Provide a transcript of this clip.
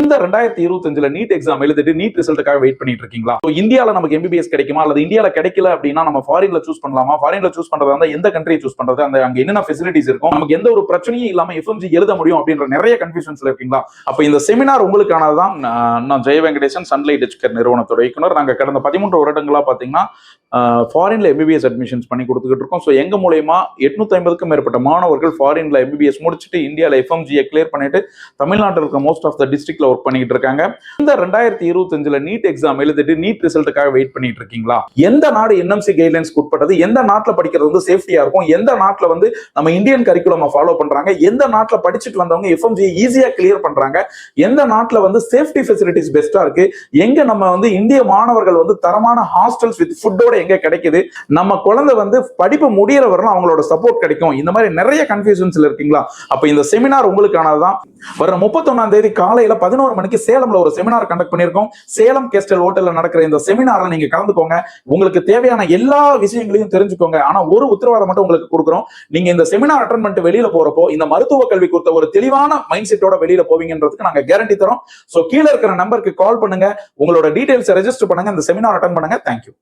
இந்த 2025 NEET exam எழுதிட்டு NEET ரிசல்ட்டுக்காக wait பண்ணிட்டு இருக்கீங்களா? இந்தியால நமக்கு எம்பிபிஎஸ் கிடைக்குமா அல்லது இந்தியால கிடைக்கல அப்படின்னா நம்ம ஃபாரின்ல சூஸ் பண்ணலாமா? ஃபாரின்ல சூஸ் பண்றதா இருந்தா எந்த கண்ட்ரி சூஸ் பண்றது? அங்க என்னென்ன ஃபெசிலிட்டிஸ் இருக்கும்? நமக்கு எந்த ஒரு பிரச்சனையும் இல்லாம எஃப்எம்ஜி எழுத முடியும் அப்படின்ற நிறைய கன்ஃபியூஷன்ஸ்ல இருக்கீங்களா? அப்ப இந்த செமினார் உங்களுக்கானதான். நான் ஜெய வெங்கடேசன், சன்லைட் எஜுகேர் நிறுவனத்தோட இயக்குனர். நாங்க கடந்த 13 வருடங்களா பாத்தீங்கன்னா ஃபாரின்ல எம்பிபிஎஸ் அட்மிஷன்ஸ் பண்ணி கொடுத்துக்கிட்டு இருக்கோம். ஸோ எங்க மூலயமா 850க்கும் மேற்பட்ட மாணவர்கள் ஃபாரின்ல எம்பிபிஎஸ் முடிச்சுட்டு இந்தியாவில் எஃப்எம்ஜியை கிளியர் பண்ணிட்டு தமிழ்நாட்டில் இருக்க மோஸ்ட் ஆஃப் த டிஸ்ட்ரிக்ட்ல ஒர்க் பண்ணிட்டு இருக்காங்க. இந்த 2025 நீட் எக்ஸாம் எழுதிட்டு நீட் ரிசல்ட்டுக்காக வெயிட் பண்ணிட்டு இருக்கீங்களா? எந்த நாடு என்எம்சி கைட்லைன்ஸ்க்கு உட்பட்டது? எந்த நாட்டில் படிக்கிறது வந்து சேஃப்டியா இருக்கும்? எந்த நாட்டில் வந்து நம்ம இந்தியன் கரிக்குலம் ஃபாலோ பண்றாங்க? எந்த நாட்டில் படிச்சுட்டு வந்தவங்க எஃப்எம்ஜியை ஈஸியா கிளியர் பண்றாங்க? எந்த நாட்டில் வந்து சேஃப்டி ஃபெசிலிட்டிஸ் பெஸ்டா இருக்கு? எங்க நம்ம வந்து இந்திய மாணவர்கள் வந்து தரமான ஹாஸ்டல்ஸ் வித் ஃபுட்டோட எங்க கிடைக்குது? நம்ம குழந்தை வந்து படிப்பு முடியற வரலாம் அவங்களோட சப்போர்ட் கிடைக்கும். இந்த மாதிரி நிறைய கன்ஃபியூஷன்ஸ்ல இருக்கீங்களா? அப்ப இந்த செமினார் உங்களுக்கானதான். வர 31ஆம் தேதி காலையில 11 மணிக்கு சேலம்ல ஒரு செமினார் கண்டக்ட் பண்ணிருக்கோம். சேலம் கேஸ்டல் ஹோட்டல்ல நடக்கிற இந்த செமினார்ல நீங்க கலந்துக்கோங்க. உங்களுக்கு தேவையான எல்லா விஷயங்களையும் தெரிஞ்சுக்கோங்க. ஆனா ஒரு உத்தரவாதம் மட்டும் உங்களுக்கு கொடுக்குறோம். நீங்க இந்த செமினார் அட்டெண்ட் பண்ணிட்டு வெளியில போறப்போ இந்த மருத்துவ கல்வி குறித்த ஒரு தெளிவான மைண்ட் செட்டோட வெளியில போவீங்கன்றதுக்கு நாங்க கேரண்டி தரோம். சோ கீழே இருக்கிற நம்பருக்கு கால் பண்ணுங்க. உங்களோட டீடைல்ஸ் ரெஜிஸ்டர் பண்ணுங்க. இந்த செமினார் அட்டெண்ட் பண்ணுங்க. தேங்க்யூ.